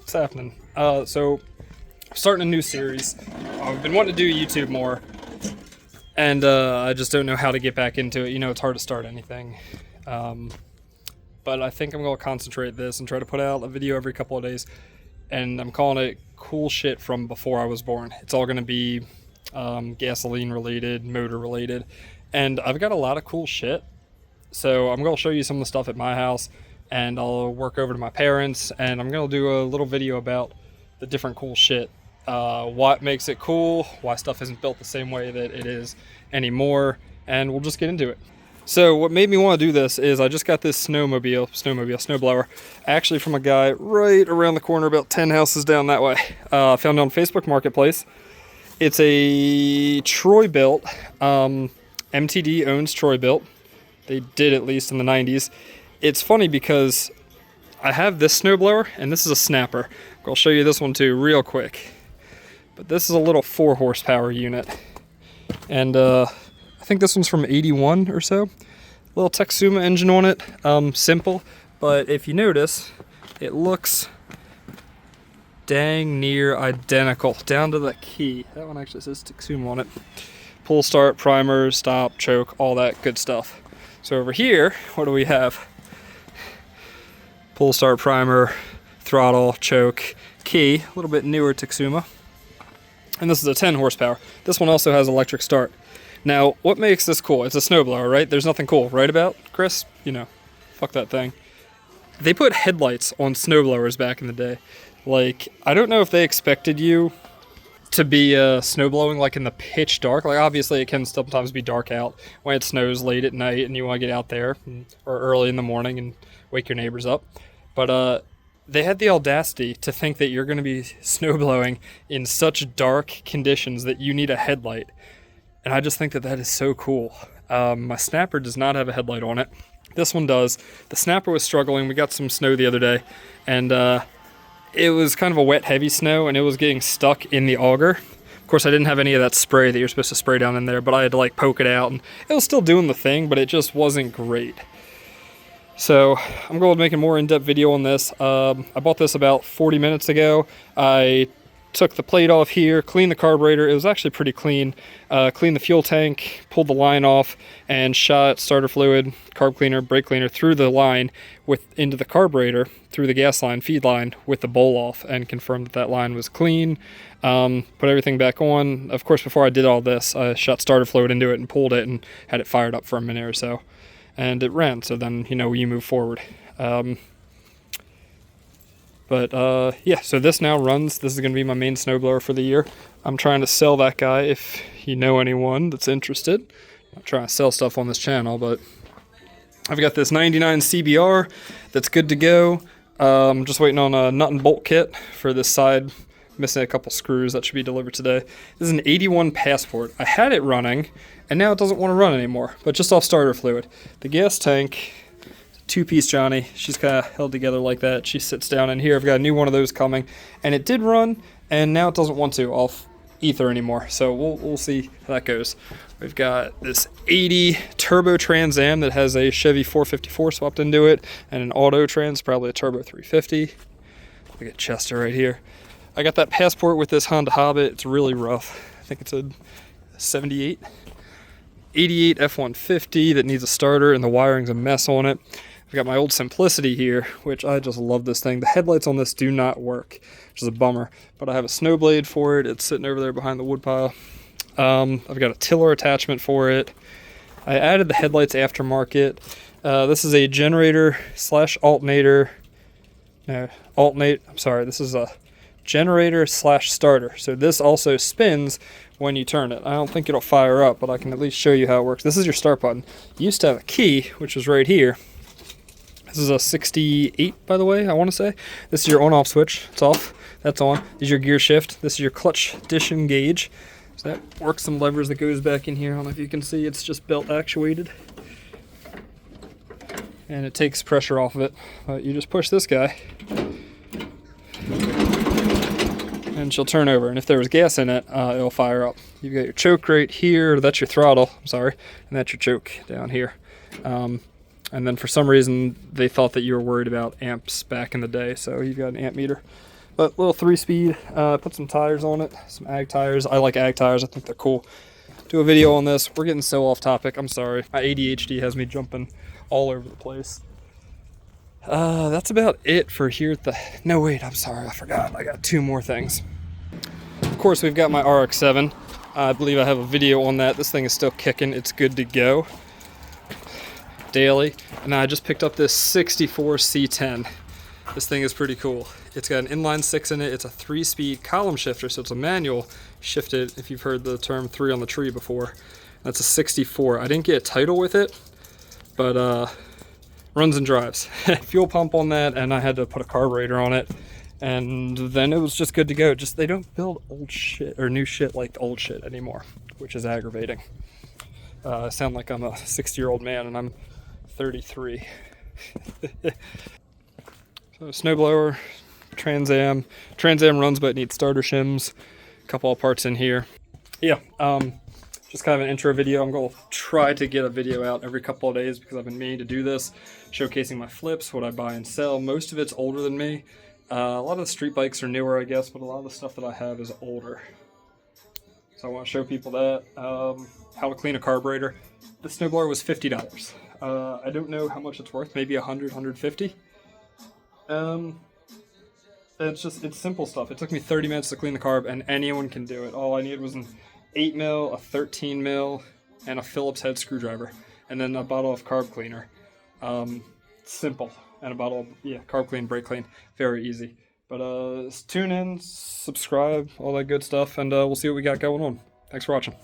What's happening? So, I'm starting a new series. I've been wanting to do YouTube more, and I just don't know how to get back into it. You know, it's hard to start anything. But I think I'm going to concentrate this and try to put out a video every couple of days. And I'm calling it cool shit from before I was born. It's all going to be gasoline related, motor related. And I've got a lot of cool shit. So I'm going to show you some of the stuff at my house. And I'll work over to my parents. And I'm going to do a little video about the different cool shit. What makes it cool, why stuff isn't built the same way that it is anymore. And we'll just get into it. So what made me want to do this is I just got this snowblower, actually from a guy right around the corner, about 10 houses down that way. Found it on Facebook Marketplace. It's a Troy-built, MTD owns Troy-built. They did, at least in the 90s. It's funny because I have this snowblower and this is a snapper. I'll show you this one too real quick. But this is a little 4 horsepower unit. And I think this one's from 81 or so. Little Texuma engine on it, simple, but if you notice, it looks dang near identical, down to the key. That one actually says Texuma on it. Pull, start, primer, stop, choke, all that good stuff. So over here, what do we have? Pull, start, primer, throttle, choke, key, a little bit newer Texuma. And this is a 10 horsepower. This one also has electric start. Now, what makes this cool? It's a snowblower, right? There's nothing cool, right about, Chris? You know, fuck that thing. They put headlights on snowblowers back in the day. Like, I don't know if they expected you to be snowblowing like in the pitch dark. Like, obviously it can sometimes be dark out when it snows late at night and you want to get out there, or early in the morning and wake your neighbors up. But they had the audacity to think that you're going to be snowblowing in such dark conditions that you need a headlight. And I just think that that is so cool. My snapper does not have a headlight on it. This one does. The snapper was struggling. We got some snow the other day, and it was kind of a wet, heavy snow, and it was getting stuck in the auger. Of course, I didn't have any of that spray that you're supposed to spray down in there, but I had to like poke it out, and it was still doing the thing, but it just wasn't great. So I'm going to make a more in-depth video on this. I bought this about 40 minutes ago. I took the plate off here, cleaned the carburetor. It was actually pretty clean. Cleaned the fuel tank, pulled the line off, and shot starter fluid, carb cleaner, brake cleaner through the line into the carburetor, through the gas line, feed line, with the bowl off, and confirmed that that line was clean. Put everything back on. Of course, before I did all this, I shot starter fluid into it and pulled it and had it fired up for a minute or so. And it ran, so then, you know, you move forward. Yeah, so this now runs. This is going to be my main snowblower for the year. I'm trying to sell that guy if you know anyone that's interested. I'm not trying to sell stuff on this channel, but I've got this 99 CBR that's good to go. I'm just waiting on a nut and bolt kit for this side. Missing a couple screws that should be delivered today. This is an 81 Passport. I had it running, and now it doesn't want to run anymore, but just off starter fluid. The gas tank, two-piece Johnny, she's kind of held together like that. She sits down in here. I've got a new one of those coming, and it did run, and now it doesn't want to off ether anymore. So we'll see how that goes. We've got this 80 turbo Trans Am that has a Chevy 454 swapped into it, and an auto trans, probably a turbo 350. Look at Chester right here. I got that Passport with this Honda Hobbit. It's really rough. I think it's a 78. 88 F-150 that needs a starter, and the wiring's a mess on it. I've got my old Simplicity here, which I just love this thing. The headlights on this do not work, which is a bummer. But I have a snow blade for it. It's sitting over there behind the wood pile. I've got a tiller attachment for it. I added the headlights aftermarket. This is a generator slash alternator. No, alternate. I'm sorry. This is a generator slash starter. So this also spins when you turn it. I don't think it'll fire up, but I can at least show you how it works. This is your start button. You used to have a key, which was right here. This is a 68, by the way, I want to say. This is your on-off switch. It's off. That's on. This is your gear shift. This is your clutch disengage. So that works some levers that goes back in here. I don't know if you can see. It's just belt actuated. And it takes pressure off of it. You just push this guy, and she'll turn over, and if there was gas in it, it'll fire up. You've got your choke right here, that's your throttle, I'm sorry, and that's your choke down here. And then for some reason, they thought that you were worried about amps back in the day, so you've got an amp meter. But little 3-speed, put some tires on it, some ag tires. I like ag tires, I think they're cool. Do a video on this. We're getting so off topic, I'm sorry. My ADHD has me jumping all over the place. That's about it for here at the, no wait, I'm sorry, I forgot. I got 2 more things. Of course, we've got my RX-7. I believe I have a video on that. This thing is still kicking, it's good to go. Daily. And I just picked up this 64 C10. This thing is pretty cool. It's got an inline 6 in it. It's a 3-speed column shifter, so it's a manual shifted, if you've heard the term 3 on the tree before. That's a 64. I didn't get a title with it, but runs and drives. Fuel pump on that, and I had to put a carburetor on it, and then it was just good to go. Just they don't build old shit or new shit like old shit anymore, which is aggravating. I sound like I'm a 60-year-old man, and I'm 33. So snowblower, Trans Am. Trans Am runs, but it needs starter shims. A couple of parts in here. Yeah, just kind of an intro video. I'm going to try to get a video out every couple of days because I've been meaning to do this, showcasing my flips, what I buy and sell. Most of it's older than me. A lot of the street bikes are newer, I guess, but a lot of the stuff that I have is older. So I want to show people that. How to clean a carburetor. The snowblower was $50. I don't know how much it's worth, maybe 100, 150. It's simple stuff. It took me 30 minutes to clean the carb, and anyone can do it. All I needed was an 8 mil, a 13 mil, and a Phillips head screwdriver, and then a bottle of carb cleaner. Simple. And a bottle of, carb clean, brake clean. Very easy. But tune in, subscribe, all that good stuff, and we'll see what we got going on. Thanks for watching.